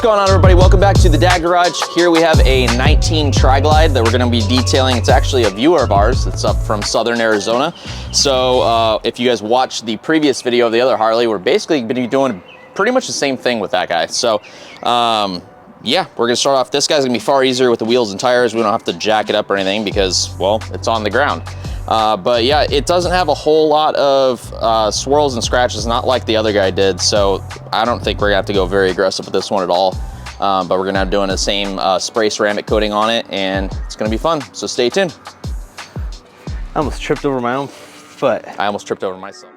going on, everybody? Welcome back to the Dad Garage. Here we have a 19 TRIGLIDE that we're going to be detailing. It's actually a viewer of ours. It's up from Southern Arizona. So if you guys watched the previous video of the other Harley, we're basically going to be doing pretty much the same thing with that guy. So yeah, we're going to start off. This guy's going to be far easier with the wheels and tires. We don't have to jack it up or anything because, well, it's on the ground. But yeah, it doesn't have a whole lot of swirls and scratches, not like the other guy did. So I don't think we're gonna have to go very aggressive with this one at all. But we're gonna have doing the same spray ceramic coating on it, and it's gonna be fun. So stay tuned. I almost tripped over my own foot. I almost tripped over myself.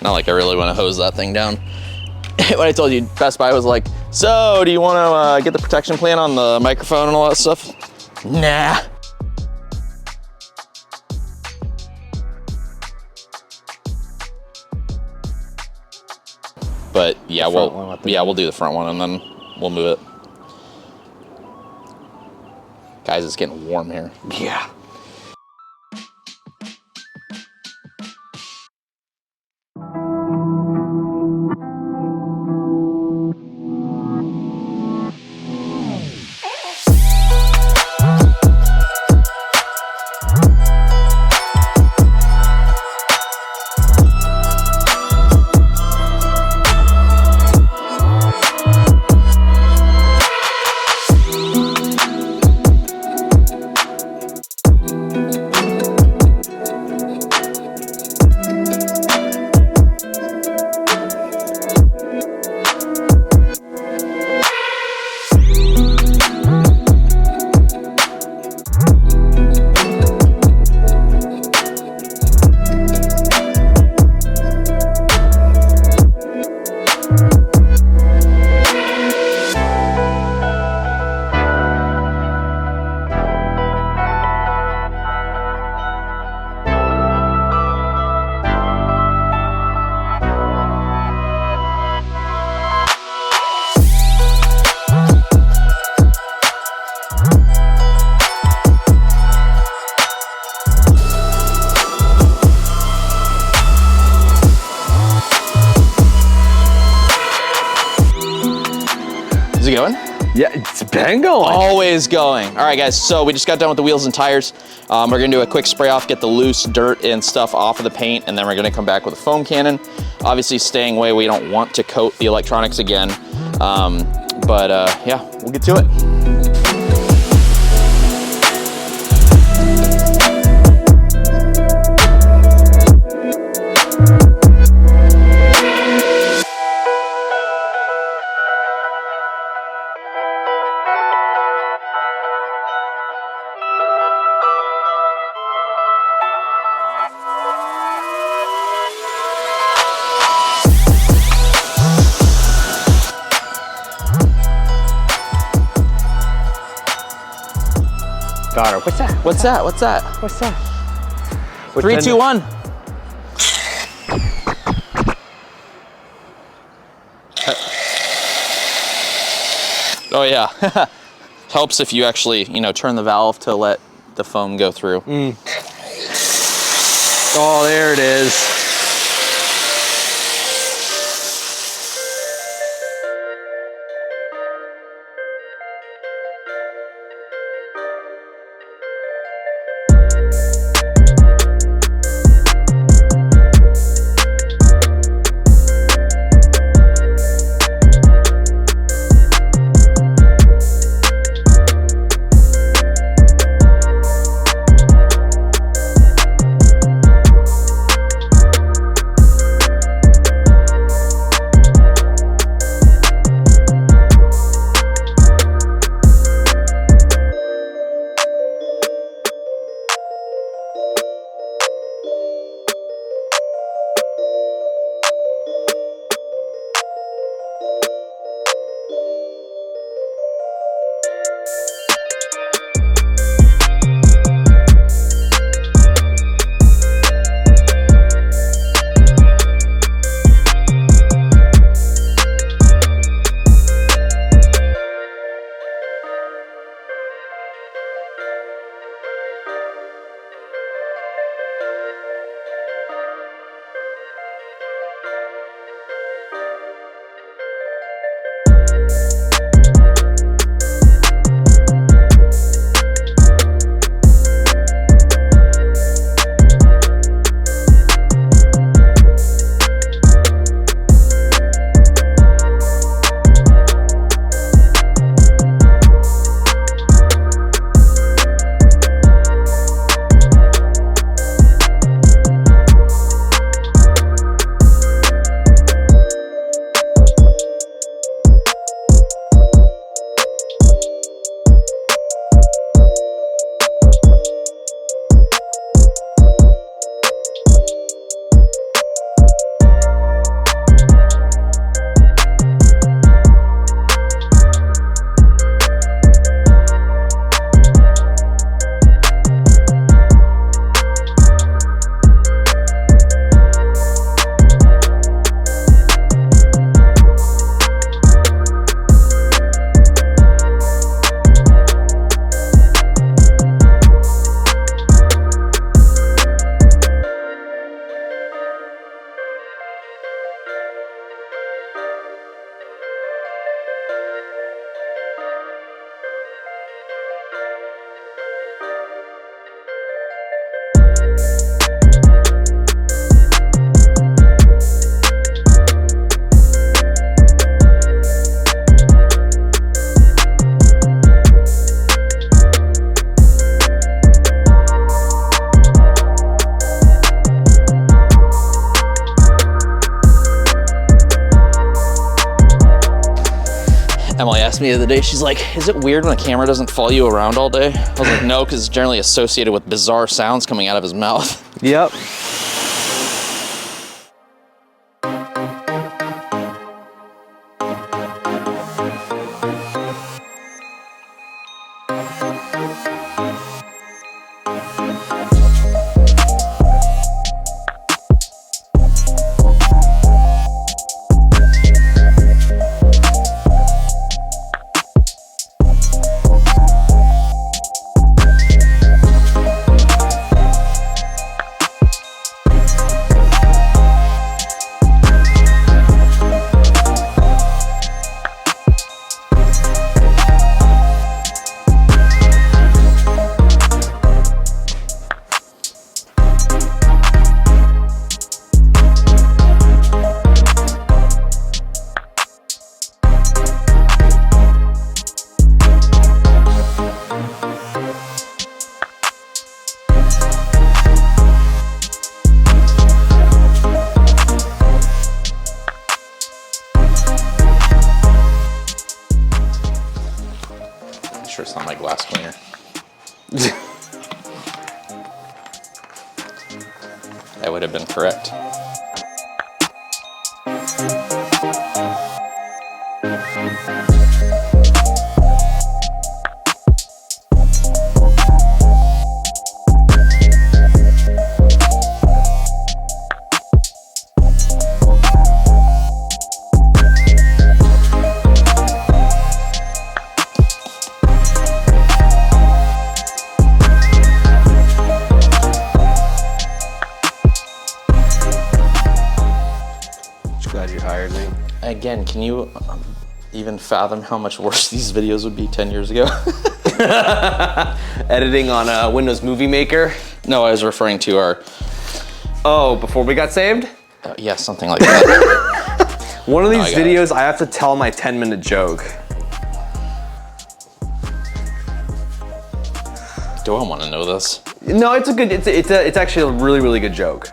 Not like I really want to hose that thing down. When I told you Best Buy was like, so do you want to get the protection plan on the microphone and all that stuff? Nah. But yeah, we'll do the front one and then we'll move it. Guys, it's getting warm here. Yeah. Is it going? Yeah, it's been going. Always going. All right, guys, so we just got done with the wheels and tires. We're gonna do a quick spray off, get the loose dirt and stuff off of the paint, and then we're gonna come back with a foam cannon. Obviously staying away, we don't want to coat the electronics again. Yeah, we'll get to it. Got her. What's that? What's that? What's that? What's that? 3, 2, 1. Oh yeah. Helps if you actually, turn the valve to let the foam go through. Oh, there it is. asked me the other day, she's like, is it weird when a camera doesn't follow you around all day? I was like, no, because it's generally associated with bizarre sounds coming out of his mouth. Yep. Sure it's not my glass cleaner. That would have been correct. Glad you hired me. Again, can you even fathom how much worse these videos would be 10 years ago? Editing on Windows Movie Maker. No, I was referring to our... Oh, before we got saved? Yeah, something like that. One of these videos, I have to tell my 10-minute joke. Do I want to know this? No, it's a good, it's actually a really, really good joke.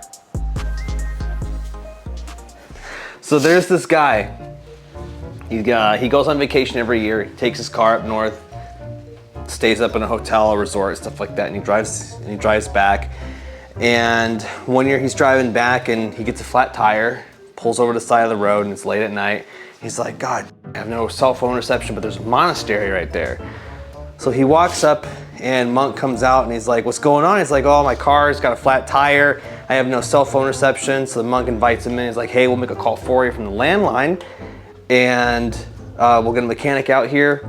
So there's this guy. He goes on vacation every year. He takes his car up north, stays up in a hotel, a resort, stuff like that, and he drives back. And one year he's driving back and he gets a flat tire, pulls over to the side of the road, and it's late at night. He's like, God, I have no cell phone reception, but there's a monastery right there. So he walks up and Monk comes out and he's like, what's going on? He's like, oh, my car's got a flat tire. I have no cell phone reception. So the monk invites him in. He's like, hey, we'll make a call for you from the landline and we'll get a mechanic out here,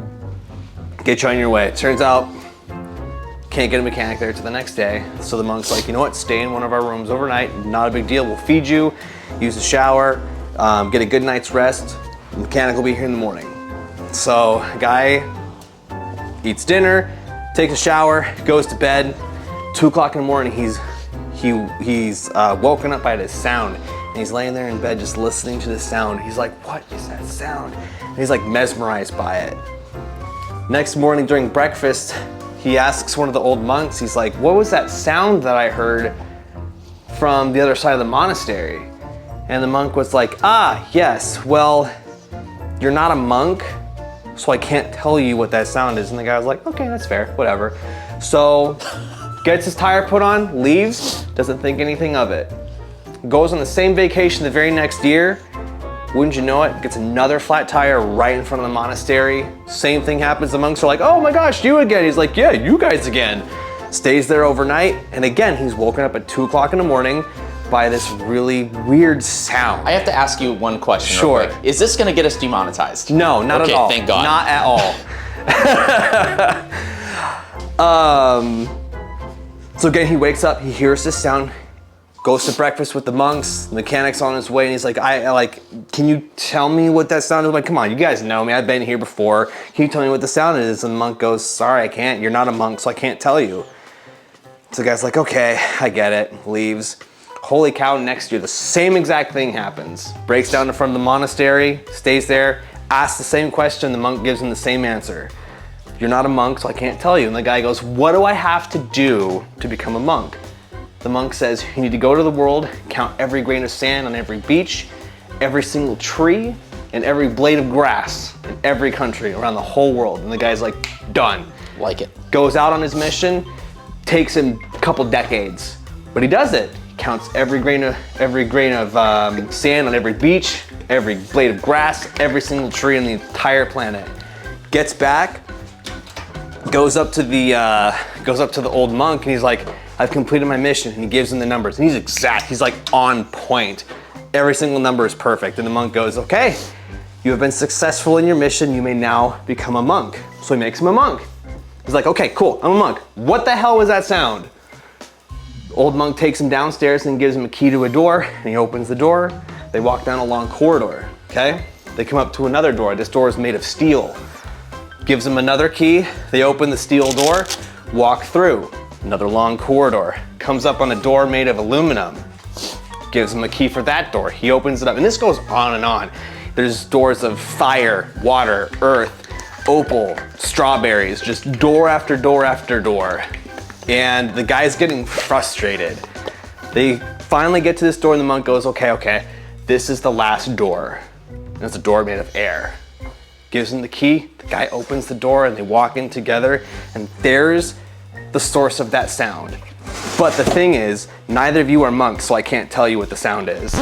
get you on your way. It turns out, can't get a mechanic there till the next day. So the monk's like, you know what? Stay in one of our rooms overnight. Not a big deal. We'll feed you, use the shower, get a good night's rest. The mechanic will be here in the morning. So guy eats dinner, takes a shower, goes to bed. 2 o'clock in the morning, he's woken up by this sound, and he's laying there in bed just listening to this sound. He's like, what is that sound? And he's like mesmerized by it. Next morning during breakfast, he asks one of the old monks, he's like, what was that sound that I heard from the other side of the monastery? And the monk was like, ah, yes, well, you're not a monk, so I can't tell you what that sound is. And the guy was like, okay, that's fair, whatever. So gets his tire put on, leaves, doesn't think anything of it. Goes on the same vacation the very next year. Wouldn't you know it, gets another flat tire right in front of the monastery. Same thing happens, the monks are like, oh my gosh, you again. He's like, yeah, you guys again. Stays there overnight, and again, he's woken up at 2 o'clock in the morning by this really weird sound. I have to ask you one question. Sure. Real quick. Is this gonna get us demonetized? No, not at all. Okay, thank God. Not at all. So again, he wakes up, he hears this sound, goes to breakfast with the monks, the mechanic's on his way, and he's like, can you tell me what that sound is? I'm like, come on, you guys know me, I've been here before. Can you tell me what the sound is? And the monk goes, sorry, I can't, you're not a monk, so I can't tell you. So the guy's like, okay, I get it, leaves. Holy cow, next year, the same exact thing happens. Breaks down in front of the monastery, stays there, asks the same question, the monk gives him the same answer. You're not a monk, so I can't tell you. And the guy goes, what do I have to do to become a monk? The monk says, you need to go to the world, count every grain of sand on every beach, every single tree, in every blade of grass in every country around the whole world. And the guy's like, done. Like it. Goes out on his mission, takes him a couple decades, but he does it. He counts every grain of sand on every beach, every blade of grass, every single tree on the entire planet. Gets back, goes up to the old monk, and he's like, I've completed my mission. And he gives him the numbers, and he's exact. He's like on point. Every single number is perfect. And the monk goes, okay, you have been successful in your mission. You may now become a monk. So he makes him a monk. He's like, okay, cool, I'm a monk. What the hell was that sound? The old monk takes him downstairs and gives him a key to a door, and he opens the door. They walk down a long corridor, okay? They come up to another door. This door is made of steel. Gives them another key. They open the steel door, walk through. Another long corridor. Comes up on a door made of aluminum. Gives him a key for that door. He opens it up, and this goes on and on. There's doors of fire, water, earth, opal, strawberries, just door after door after door. And the guy's getting frustrated. They finally get to this door, and the monk goes, okay, this is the last door. And it's a door made of air. Gives him the key, the guy opens the door, and they walk in together, and there's the source of that sound. But the thing is, neither of you are monks, so I can't tell you what the sound is.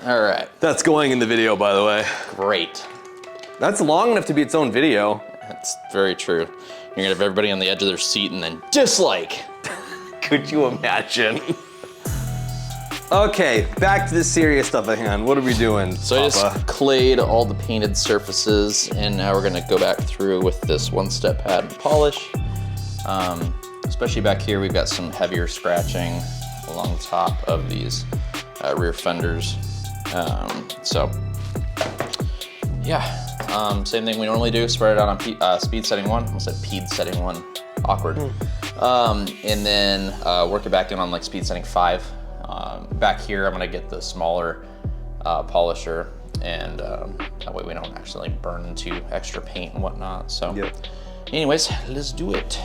All right. That's going in the video, by the way. Great. That's long enough to be its own video. That's very true. You're gonna have everybody on the edge of their seat and then dislike. Could you imagine? Okay, back to the serious stuff at hand. What are we doing, So I just clayed all the painted surfaces, and now we're gonna go back through with this one-step pad and polish. Especially back here, we've got some heavier scratching along the top of these rear fenders. Same thing we normally do, spread it out on speed setting 1. I almost said PED setting 1, awkward. And then work it back in on like speed setting 5. Back here, I'm gonna get the smaller polisher, and that way we don't actually burn into extra paint and whatnot. So anyways, let's do it.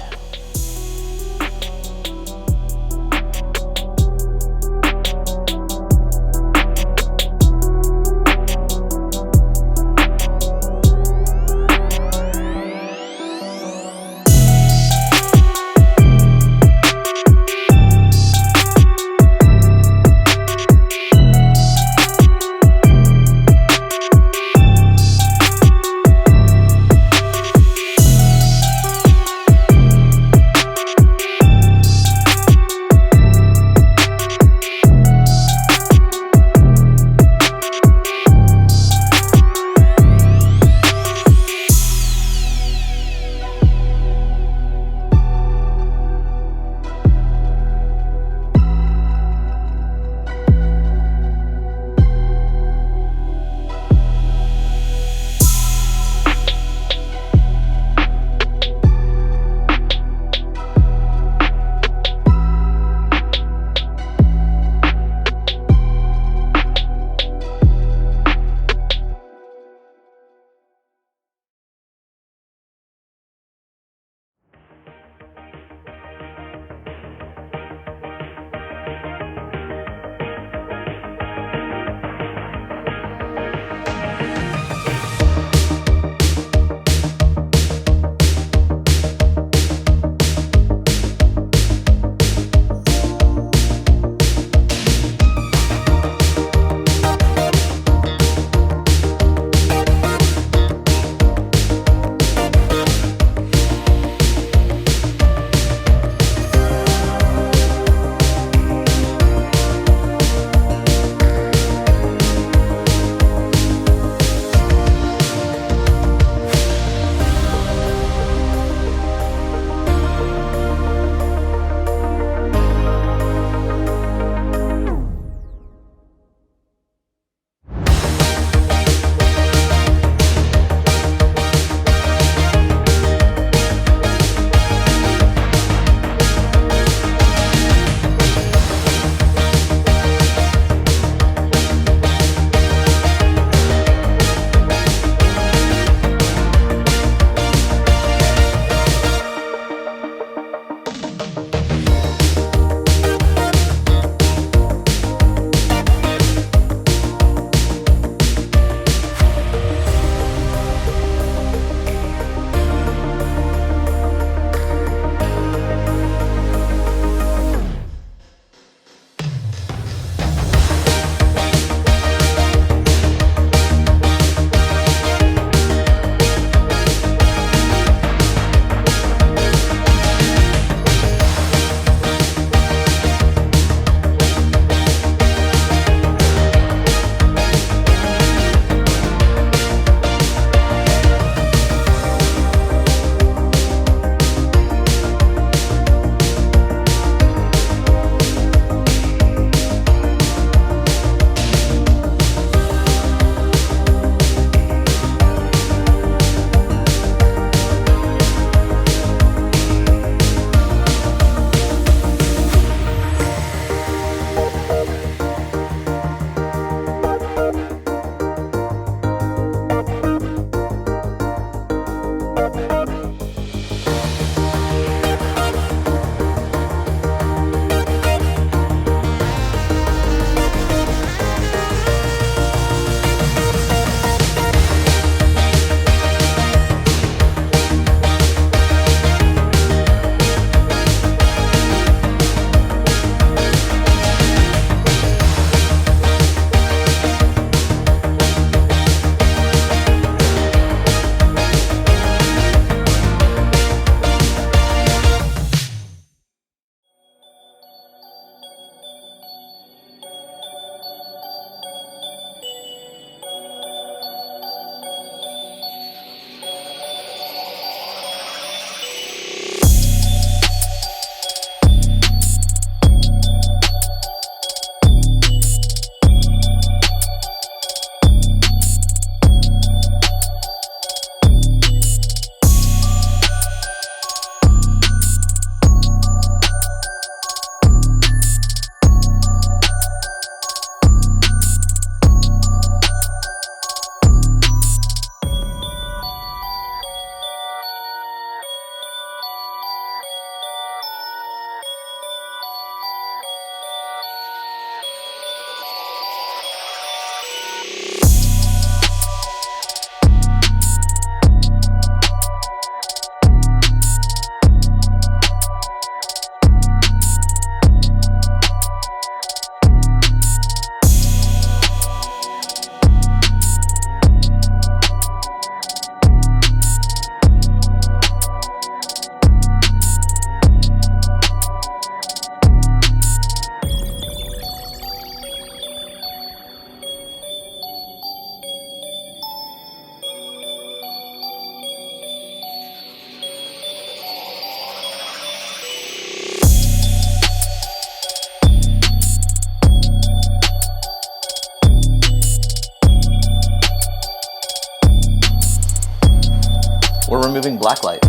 moving blacklight.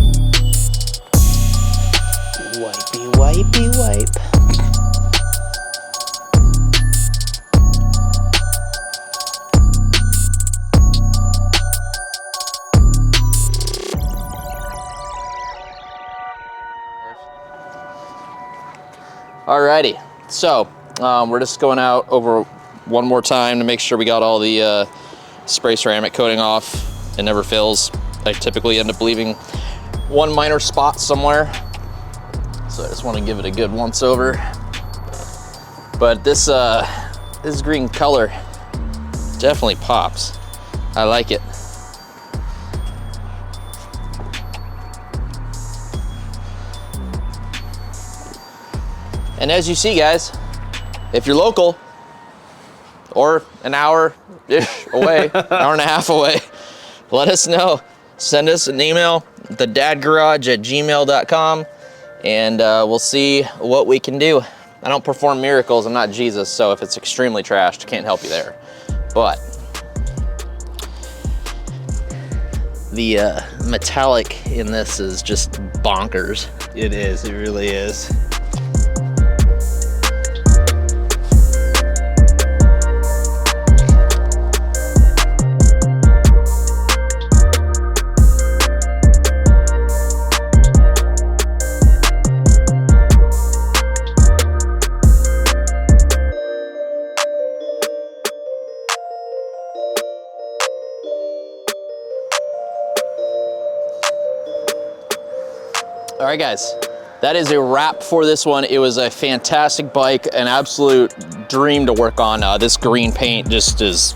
Wipey, wipey, wipe. Alrighty, so we're just going out over one more time to make sure we got all the spray ceramic coating off. It never fills. I typically end up leaving one minor spot somewhere, so I just want to give it a good once over. But this green color definitely pops. I like it. And as you see, guys, if you're local or an hour-ish away, hour and a half away, let us know. Send us an email, thedadgarage@gmail.com, and we'll see what we can do. I don't perform miracles, I'm not Jesus, so if it's extremely trashed, can't help you there. But the metallic in this is just bonkers. It is, it really is. All right, guys, that is a wrap for this one. It was a fantastic bike, an absolute dream to work on. This green paint this is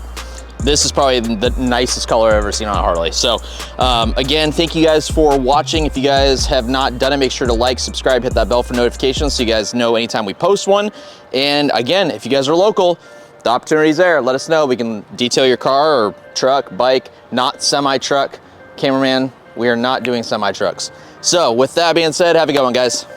probably the nicest color I've ever seen on a Harley. So again, thank you guys for watching. If you guys have not done it, make sure to like, subscribe, hit that bell for notifications so you guys know anytime we post one. And again, if you guys are local, the opportunity's there. Let us know. We can detail your car or truck, bike, not semi-truck. Cameraman, we are not doing semi-trucks. So with that being said, have a good one, guys.